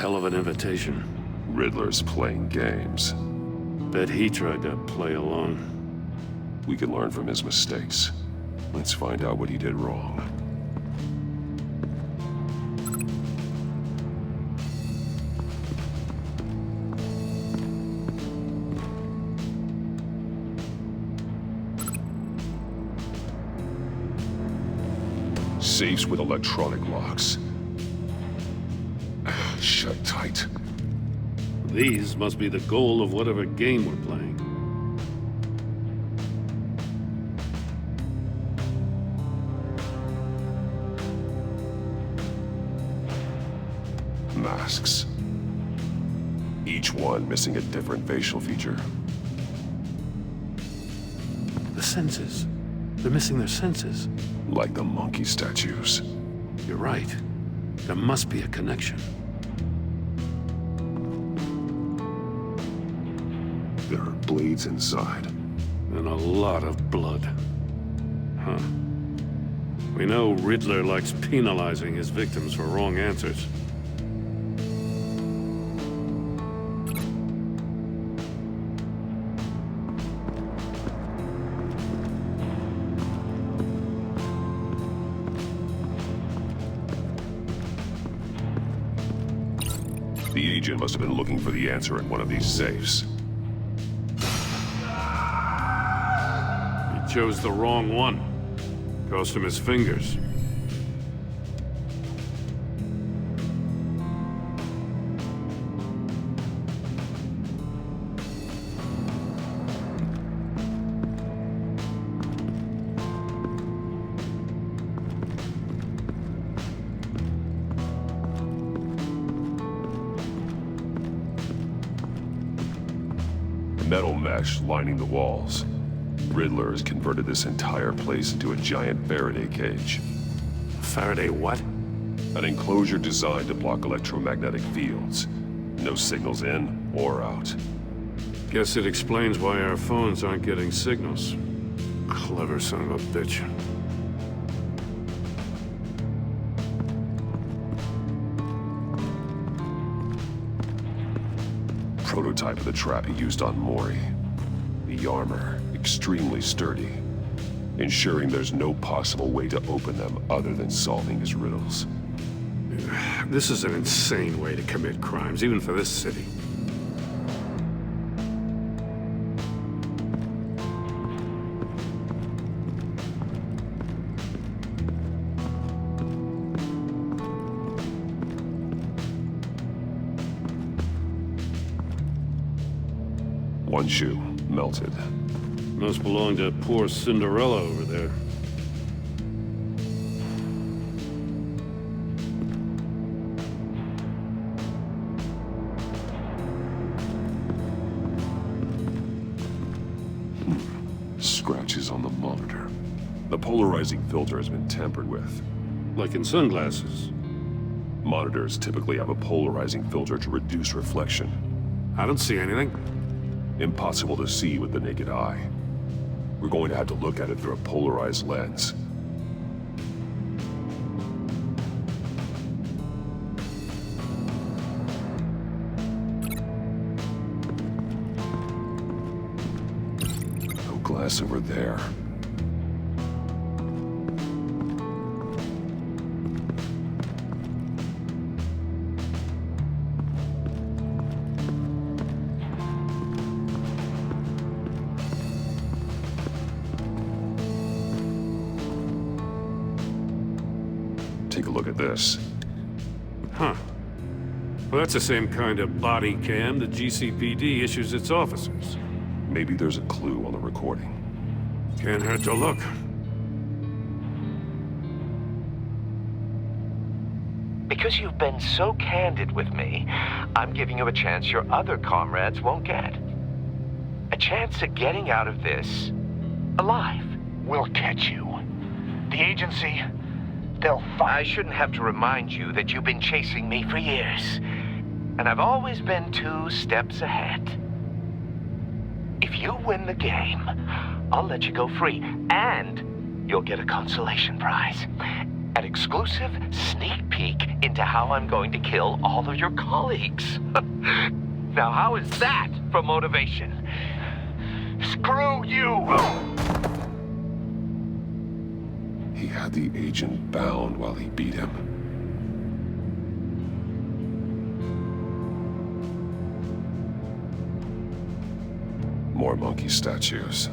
Hell of an invitation. Riddler's playing games. Bet he tried to play along. We can learn from his mistakes. Let's find out what he did wrong. Safes with electronic locks. Shut tight. These must be the goal of whatever game we're playing. Masks. Each one missing a different facial feature. The senses. They're missing their senses. Like the monkey statues. You're right. There must be a connection. There are blades inside. And a lot of blood. Huh. We know Riddler likes penalizing his victims for wrong answers. The agent must have been looking for the answer in one of these safes. He chose the wrong one. Cost him his fingers. Metal mesh lining the walls. Riddler has converted this entire place into a giant Faraday cage. Faraday what? An enclosure designed to block electromagnetic fields. No signals in or out. Guess it explains why our phones aren't getting signals. Clever son of a bitch. Prototype of the trap he used on Mori. The armor, extremely sturdy, ensuring there's no possible way to open them other than solving his riddles. This is an insane way to commit crimes, even for this city. One shoe, melted. Must belong to poor Cinderella over there. Scratches on the monitor. The polarizing filter has been tampered with. Like in sunglasses. Monitors typically have a polarizing filter to reduce reflection. I don't see anything. Impossible to see with the naked eye. We're going to have to look at it through a polarized lens. No glass over there. Take a look at this. Huh. Well, that's the same kind of body cam the GCPD issues its officers. Maybe there's a clue on the recording. Can't hurt to look. Because you've been so candid with me, I'm giving you a chance your other comrades won't get. A chance at getting out of this alive. We'll catch you. The agency, they'll find... I shouldn't have to remind you that you've been chasing me for years. And I've always been 2 steps ahead. If you win the game, I'll let you go free. And you'll get a consolation prize. An exclusive sneak peek into how I'm going to kill all of your colleagues. Now, how is that for motivation? Screw you! He had the agent bound while he beat him. More monkey statues.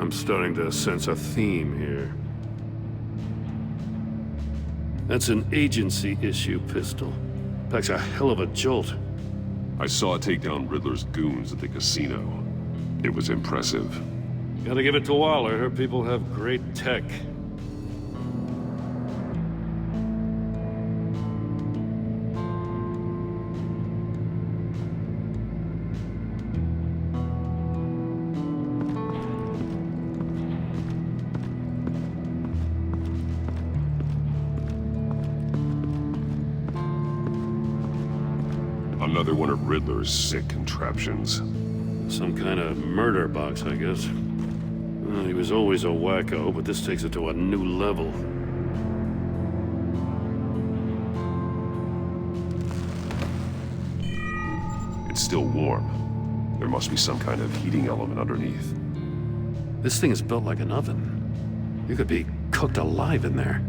I'm starting to sense a theme here. That's an agency-issue pistol. Packs a hell of a jolt. I saw it take down Riddler's goons at the casino. It was impressive. Gotta give it to Waller. Her people have great tech. Another one of Riddler's sick contraptions. Some kind of murder box, I guess. Well, he was always a wacko, but this takes it to a new level. It's still warm. There must be some kind of heating element underneath. This thing is built like an oven. You could be cooked alive in there.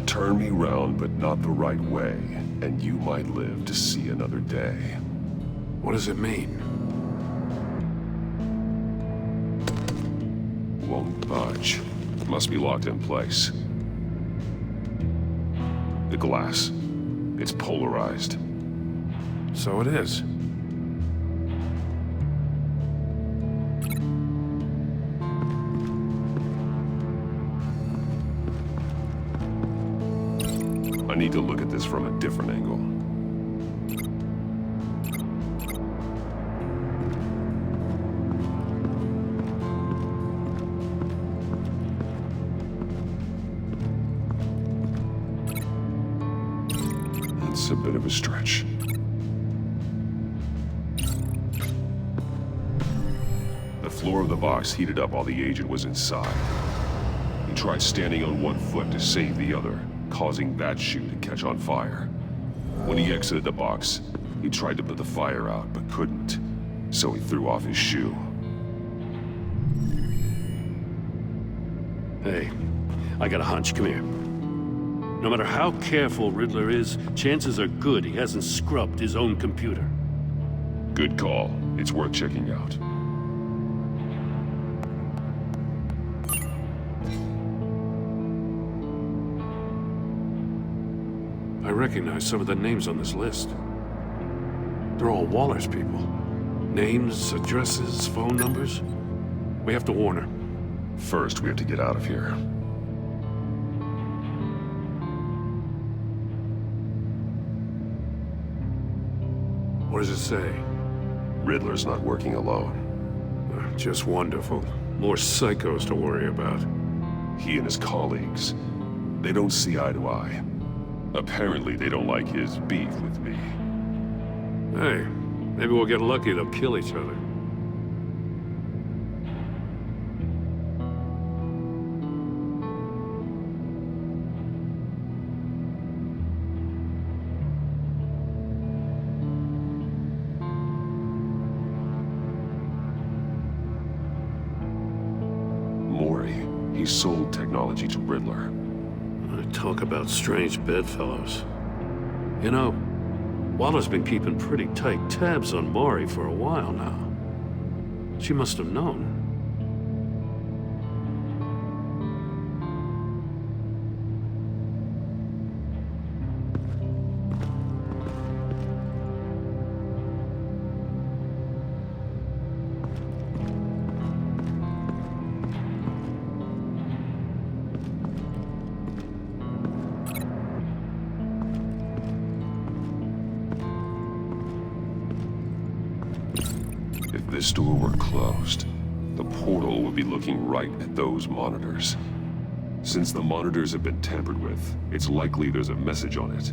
Turn me round, but not the right way, and you might live to see another day. What does it mean? Won't budge. Must be locked in place. The glass. It's polarized. So it is. I need to look at this from a different angle. That's a bit of a stretch. The floor of the box heated up while the agent was inside. He tried standing on one foot to save the other, causing that shoe to catch on fire. When he exited the box, he tried to put the fire out, but couldn't, so he threw off his shoe. Hey, I got a hunch. Come here. No matter how careful Riddler is, chances are good he hasn't scrubbed his own computer. Good call. It's worth checking out. I recognize some of the names on this list. They're all Waller's people. Names, addresses, phone numbers. We have to warn her. First, we have to get out of here. What does it say? Riddler's not working alone. Just wonderful. More psychos to worry about. He and his colleagues, they don't see eye to eye. Apparently, they don't like his beef with me. Hey, maybe we'll get lucky they'll kill each other. Maury, he sold technology to Riddler. Talk about strange bedfellows. You know, Waller's been keeping pretty tight tabs on Maury for a while now. She must have known. If this door were closed, the portal would be looking right at those monitors. Since the monitors have been tampered with, it's likely there's a message on it.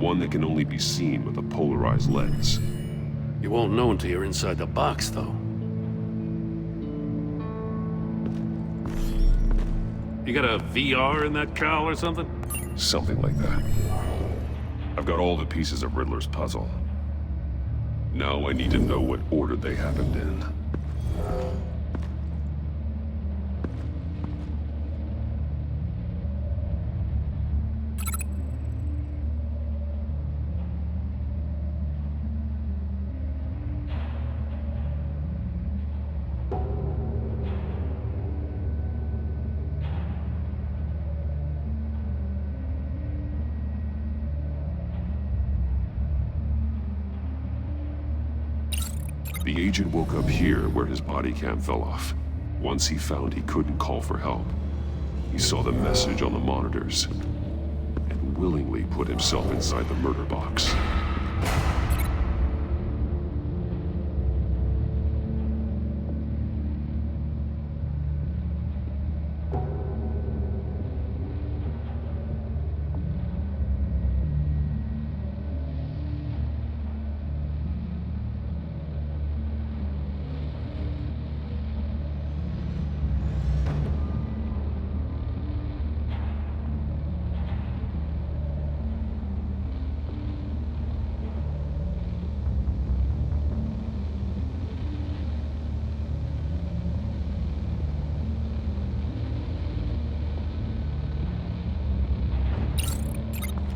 One that can only be seen with a polarized lens. You won't know until you're inside the box, though. You got a VR in that cowl or something? Something like that. I've got all the pieces of Riddler's puzzle. Now I need to know what order they happened in. The agent woke up here where his body cam fell off. Once he found he couldn't call for help, he saw the message on the monitors and willingly put himself inside the murder box.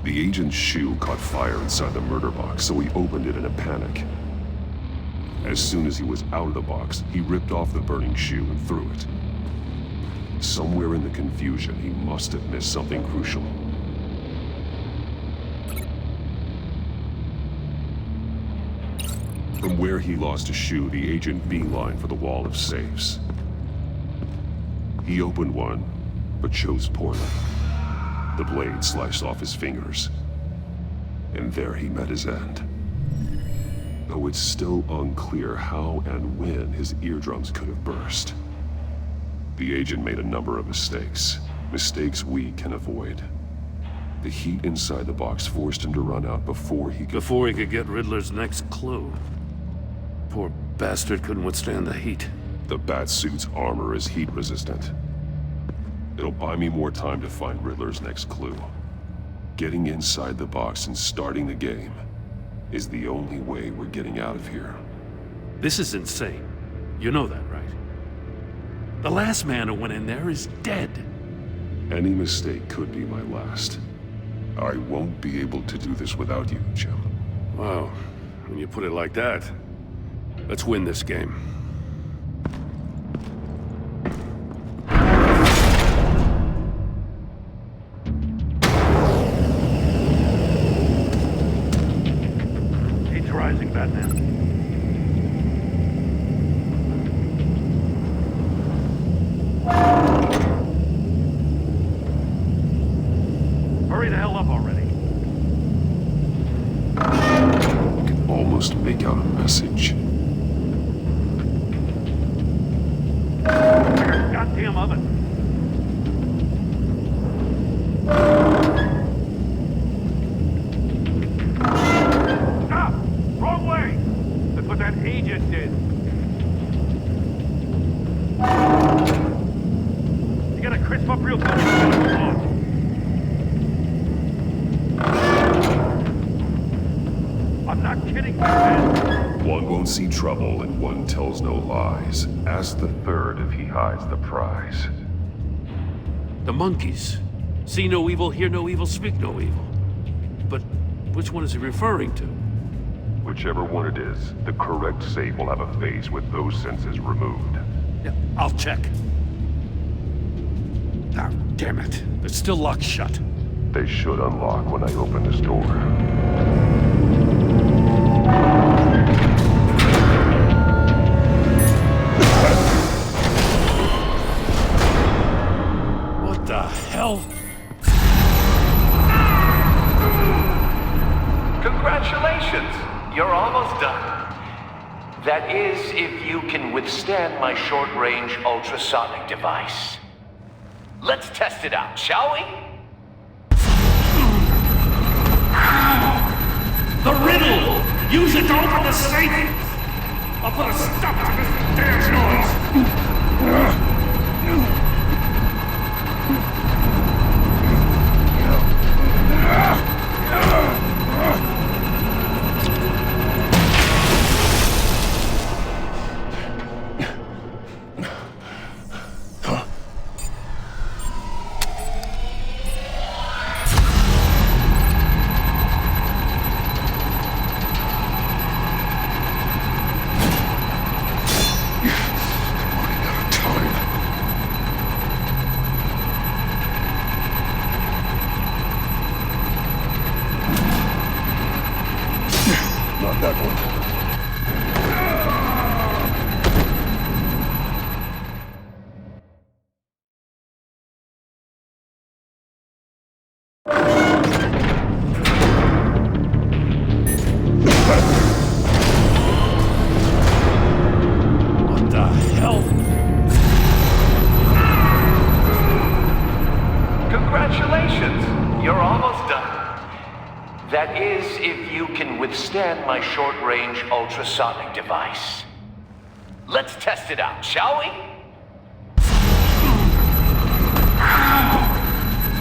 The agent's shoe caught fire inside the murder box, so he opened it in a panic. As soon as he was out of the box, he ripped off the burning shoe and threw it. Somewhere in the confusion, he must have missed something crucial. From where he lost a shoe, the agent beelined for the wall of safes. He opened one, but chose poorly. The blade sliced off his fingers, and there he met his end. Though it's still unclear how and when his eardrums could have burst. The agent made a number of mistakes we can avoid. The heat inside the box forced him to run out before he could get Riddler's next clue. Poor bastard couldn't withstand the heat. The Batsuit's armor is heat resistant. It'll buy me more time to find Riddler's next clue. Getting inside the box and starting the game is the only way we're getting out of here. This is insane. You know that, right? The last man who went in there is dead. Any mistake could be my last. I won't be able to do this without you, Jim. Wow, when you put it like that, let's win this game. Heat's rising, Batman. Hurry the hell up already. I can almost make out a message. Goddamn oven. Stop! Wrong way! That's what that agent did. You gotta crisp up real good. I'm not kidding, man. One won't see trouble and one tells no lies. Ask the third if he hides the prize. The monkeys. See no evil, hear no evil, speak no evil. But which one is he referring to? Whichever one it is, the correct safe will have a face with those senses removed. Yeah, I'll check. Ah, damn it. They're still locked shut. They should unlock when I open this door. What the hell? Congratulations! You're almost done. That is, if you can withstand my short-range ultrasonic device. Let's test it out, shall we? The riddle! Use it to open the safe! I'll put a stop to this damn noise! What the hell? Congratulations! You're almost done. That is, if you can withstand my short-range ultrasonic device. Let's test it out, shall we?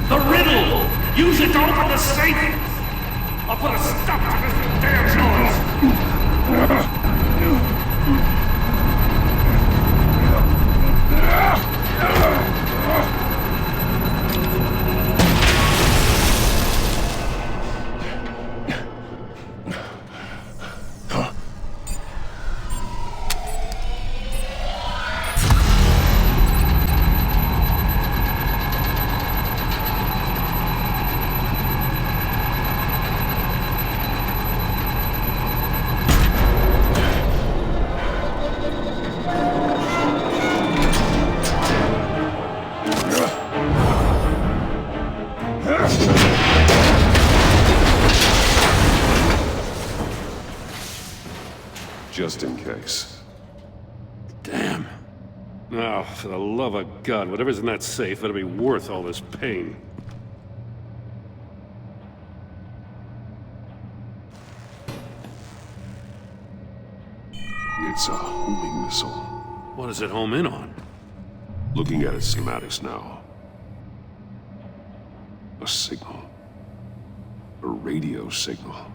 The riddle! Use it to open the safe! I'll put a stop to this damn noise! Just in case. Damn. Oh, for the love of God, whatever's in that safe better be worth all this pain. It's a homing missile. What does it home in on? Looking at its schematics now. A signal. A radio signal.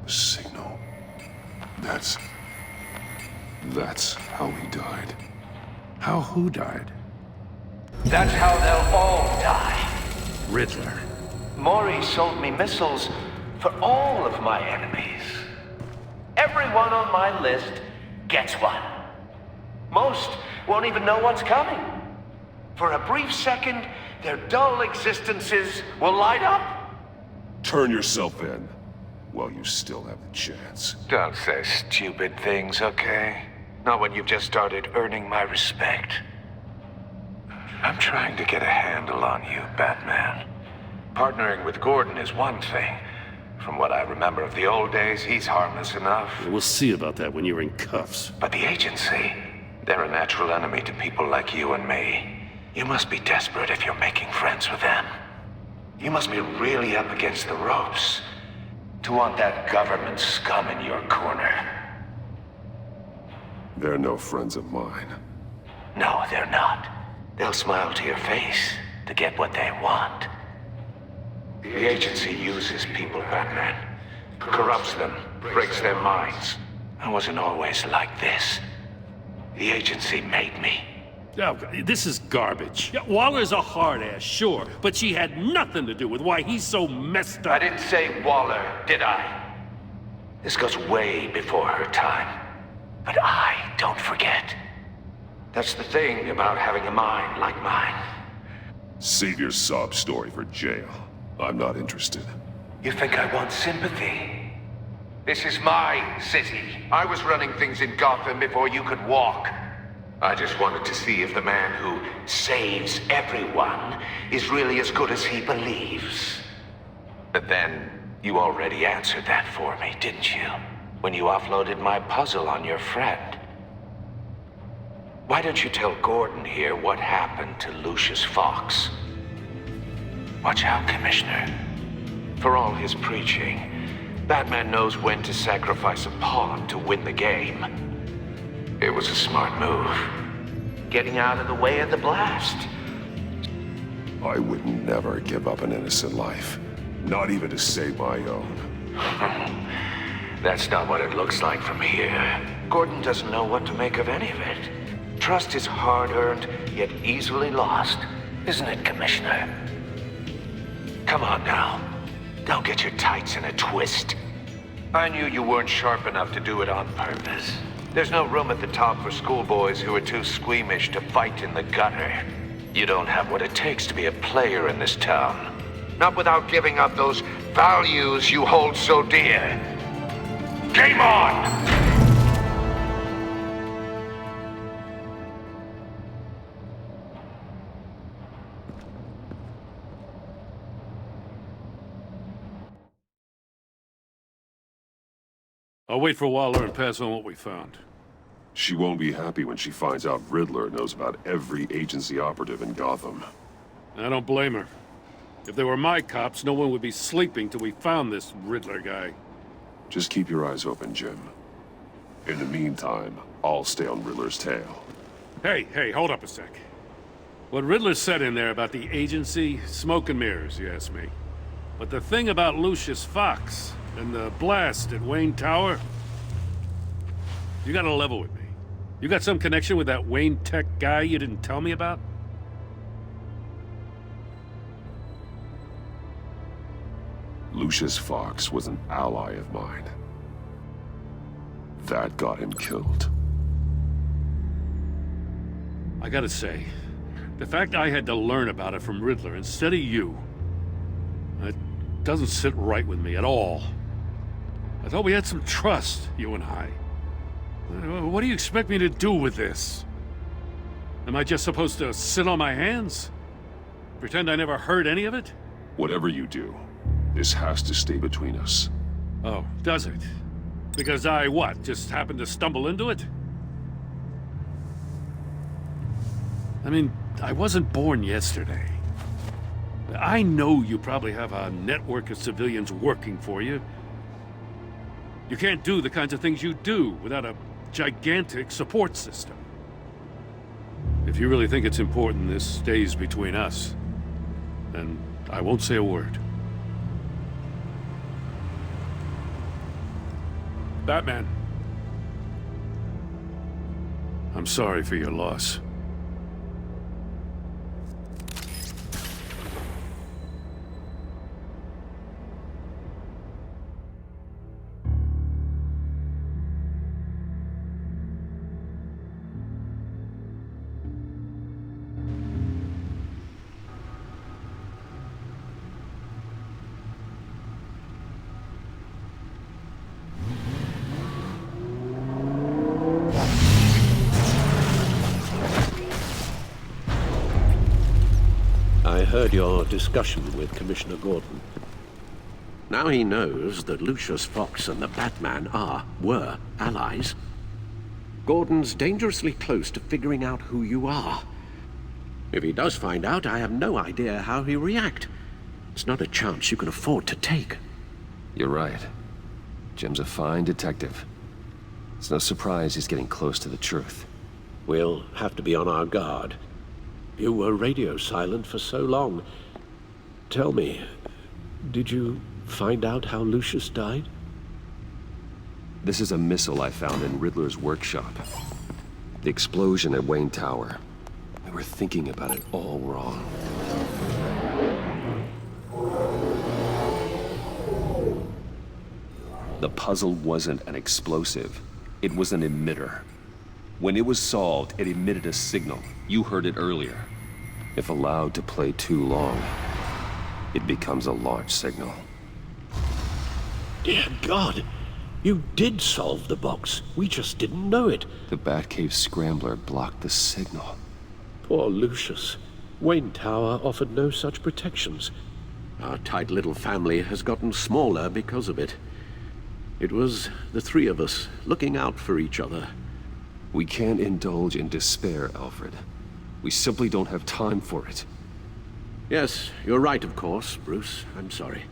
A signal. That's how he died. How who died? That's how they'll all die. Riddler. Maury sold me missiles for all of my enemies. Everyone on my list gets one. Most won't even know what's coming. For a brief second, their dull existences will light up. Turn yourself in while you still have the chance. Don't say stupid things, okay? Not when you've just started earning my respect. I'm trying to get a handle on you, Batman. Partnering with Gordon is one thing. From what I remember of the old days, he's harmless enough. We'll see about that when you're in cuffs. But the agency, they're a natural enemy to people like you and me. You must be desperate if you're making friends with them. You must be really up against the ropes to want that government scum in your corner. They're no friends of mine. No, they're not. They'll smile to your face to get what they want. The agency uses people, Batman. Corrupts them, breaks their minds. I wasn't always like this. The agency made me. Oh, this is garbage. Yeah, Waller's a hard-ass, sure, but she had nothing to do with why he's so messed up. I didn't say Waller, did I? This goes way before her time. But I don't forget. That's the thing about having a mind like mine. Save your sob story for jail. I'm not interested. You think I want sympathy? This is my city. I was running things in Gotham before you could walk. I just wanted to see if the man who saves everyone is really as good as he believes. But then, you already answered that for me, didn't you? When you offloaded my puzzle on your friend. Why don't you tell Gordon here what happened to Lucius Fox? Watch out, Commissioner. For all his preaching, Batman knows when to sacrifice a pawn to win the game. It was a smart move. Getting out of the way of the blast. I would never give up an innocent life. Not even to save my own. That's not what it looks like from here. Gordon doesn't know what to make of any of it. Trust is hard-earned, yet easily lost. Isn't it, Commissioner? Come on now. Don't get your tights in a twist. I knew you weren't sharp enough to do it on purpose. There's no room at the top for schoolboys who are too squeamish to fight in the gutter. You don't have what it takes to be a player in this town. Not without giving up those values you hold so dear. Game on! I'll wait for Waller and pass on what we found. She won't be happy when she finds out Riddler knows about every agency operative in Gotham. I don't blame her. If they were my cops, no one would be sleeping till we found this Riddler guy. Just keep your eyes open, Jim. In the meantime, I'll stay on Riddler's tail. Hey, hold up a sec. What Riddler said in there about the agency, smoke and mirrors, you ask me. But the thing about Lucius Fox and the blast at Wayne Tower, you gotta level with me. You got some connection with that Wayne Tech guy you didn't tell me about? Lucius Fox was an ally of mine. That got him killed. I gotta say, the fact I had to learn about it from Riddler instead of you, it doesn't sit right with me at all. I thought we had some trust, you and I. What do you expect me to do with this? Am I just supposed to sit on my hands? Pretend I never heard any of it? Whatever you do, this has to stay between us. Oh, does it? Because I, what, just happened to stumble into it? I mean, I wasn't born yesterday. I know you probably have a network of civilians working for you. You can't do the kinds of things you do without a gigantic support system. If you really think it's important this stays between us, then I won't say a word. Batman. I'm sorry for your loss. I heard your discussion with Commissioner Gordon. Now he knows that Lucius Fox and the Batman were allies. Gordon's dangerously close to figuring out who you are. If he does find out, I have no idea how he'll react. It's not a chance you can afford to take. You're right. Jim's a fine detective. It's no surprise he's getting close to the truth. We'll have to be on our guard. You were radio silent for so long. Tell me, did you find out how Lucius died? This is a missile I found in Riddler's workshop. The explosion at Wayne Tower. We were thinking about it all wrong. The puzzle wasn't an explosive. It was an emitter. When it was solved, it emitted a signal. You heard it earlier. If allowed to play too long, it becomes a launch signal. Dear God, you did solve the box. We just didn't know it. The Batcave scrambler blocked the signal. Poor Lucius. Wayne Tower offered no such protections. Our tight little family has gotten smaller because of it. It was the three of us looking out for each other. We can't indulge in despair, Alfred. We simply don't have time for it. Yes, you're right, of course, Bruce. I'm sorry.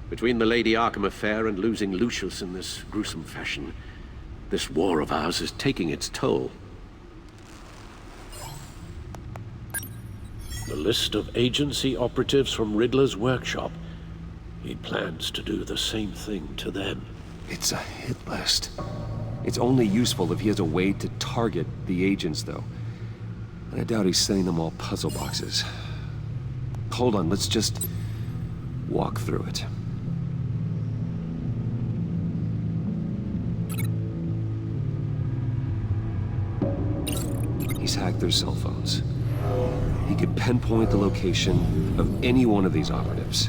Between the Lady Arkham affair and losing Lucius in this gruesome fashion, this war of ours is taking its toll. The list of agency operatives from Riddler's workshop. He plans to do the same thing to them. It's a hit list. It's only useful if he has a way to target the agents, though. And I doubt he's sending them all puzzle boxes. Hold on, let's just walk through it. He's hacked their cell phones. He could pinpoint the location of any one of these operatives.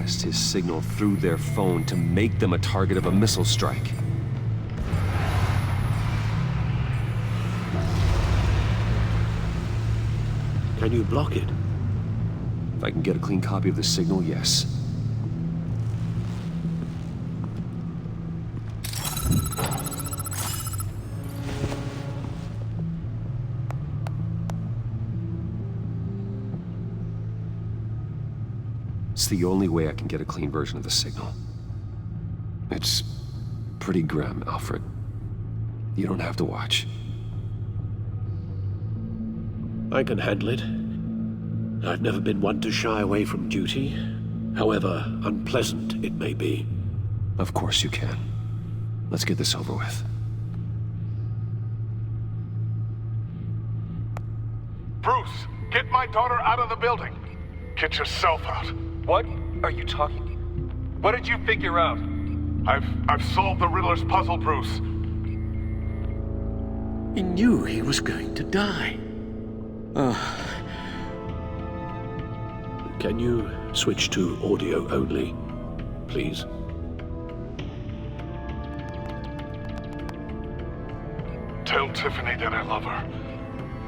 broadcast his signal through their phone to make them a target of a missile strike. Can you block it? If I can get a clean copy of the signal, yes. It's the only way I can get a clean version of the signal. It's pretty grim, Alfred. You don't have to watch. I can handle it. I've never been one to shy away from duty, however unpleasant it may be. Of course you can. Let's get this over with. Bruce, get my daughter out of the building. Get yourself out. What are you talking? What did you figure out? I've solved the Riddler's puzzle, Bruce. He knew he was going to die. Can you switch to audio only, please? Tell Tiffany that I love her.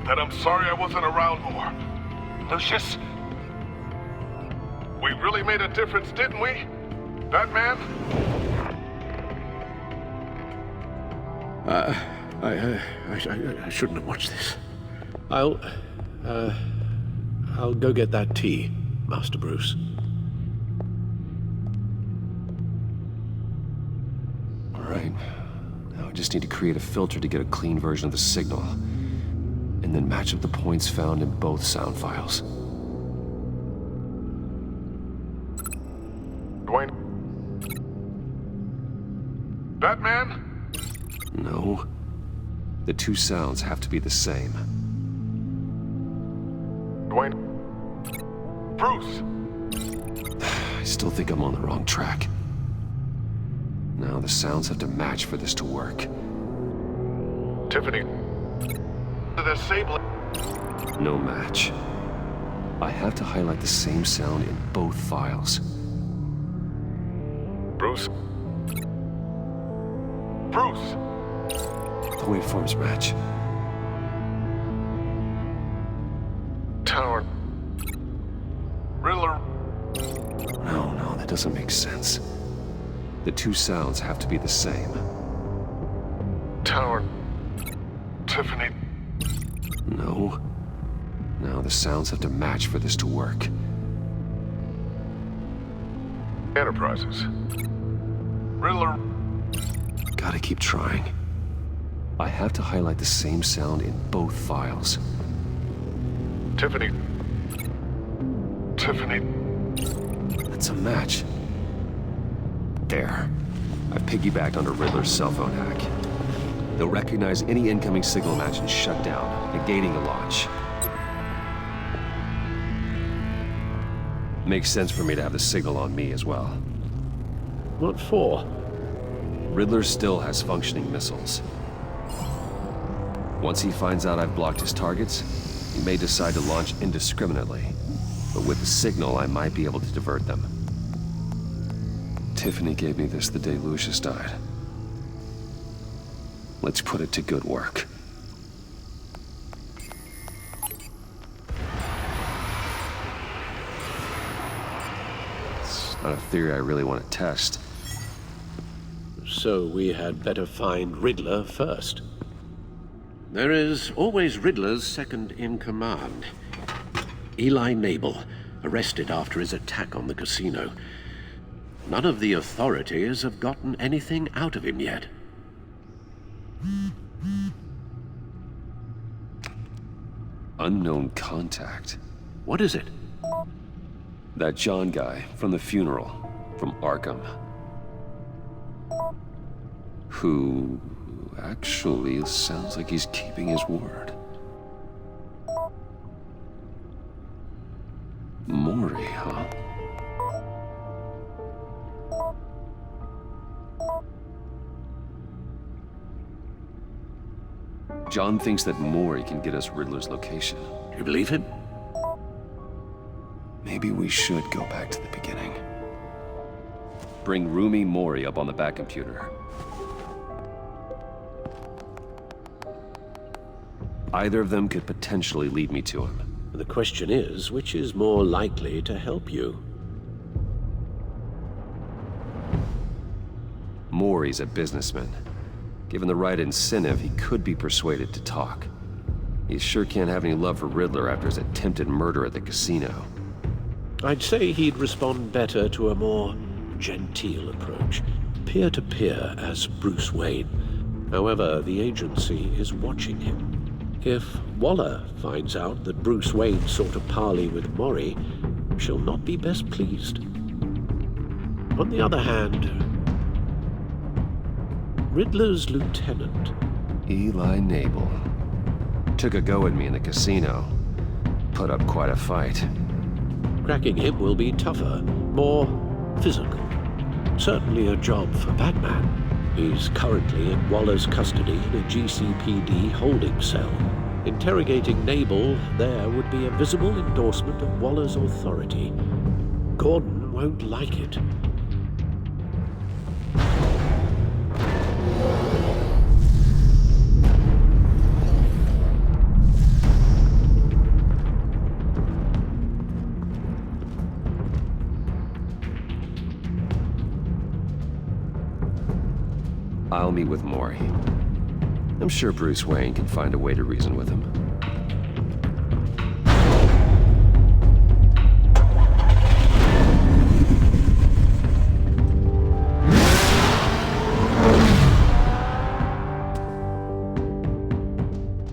That I'm sorry I wasn't around more. Lucius? We really made a difference, didn't we? Batman? I shouldn't have watched this. I'll go get that tea, Master Bruce. All right. Now I just need to create a filter to get a clean version of the signal, and then match up the points found in both sound files. Dwayne? Batman? No. The two sounds have to be the same. Dwayne? Bruce? I still think I'm on the wrong track. Now the sounds have to match for this to work. Tiffany? The sable. No match. I have to highlight the same sound in both files. Bruce? Bruce? The waveforms match. Tower. Riddler. No, that doesn't make sense. The two sounds have to be the same. Tower. Tiffany. No. Now the sounds have to match for this to work. Enterprises. Riddler. Gotta keep trying. I have to highlight the same sound in both files. Tiffany. Tiffany. That's a match. There. I've piggybacked onto Riddler's cell phone hack. They'll recognize any incoming signal match and shut down, negating a launch. Makes sense for me to have the signal on me as well. What for? Riddler still has functioning missiles. Once he finds out I've blocked his targets, he may decide to launch indiscriminately. But with the signal, I might be able to divert them. Tiffany gave me this the day Lucius died. Let's put it to good work. It's not a theory I really want to test. So we had better find Riddler first. There is always Riddler's second in command. Eli Nabel, arrested after his attack on the casino. None of the authorities have gotten anything out of him yet. Unknown contact. What is it? That John guy from the funeral, from Arkham. Who actually sounds like he's keeping his word. Maury, huh? John thinks that Maury can get us Riddler's location. Do you believe him? Maybe we should go back to the beginning. Bring Rumi Mori up on the back computer. Either of them could potentially lead me to him. The question is, which is more likely to help you? Mori's a businessman. Given the right incentive, he could be persuaded to talk. He sure can't have any love for Riddler after his attempted murder at the casino. I'd say he'd respond better to a more genteel approach, peer-to-peer as Bruce Wayne. However, the agency is watching him. If Waller finds out that Bruce Wayne sought a parley with Mori, she'll not be best pleased. On the other hand, Riddler's lieutenant, Eli Nabel. Took a go at me in the casino. Put up quite a fight. cracking him will be tougher, more physical. Certainly a job for Batman. He's currently in Waller's custody in a GCPD holding cell. Interrogating Nabel there would be a visible endorsement of Waller's authority. Gordon won't like it. I'll meet with Mori. I'm sure Bruce Wayne can find a way to reason with him.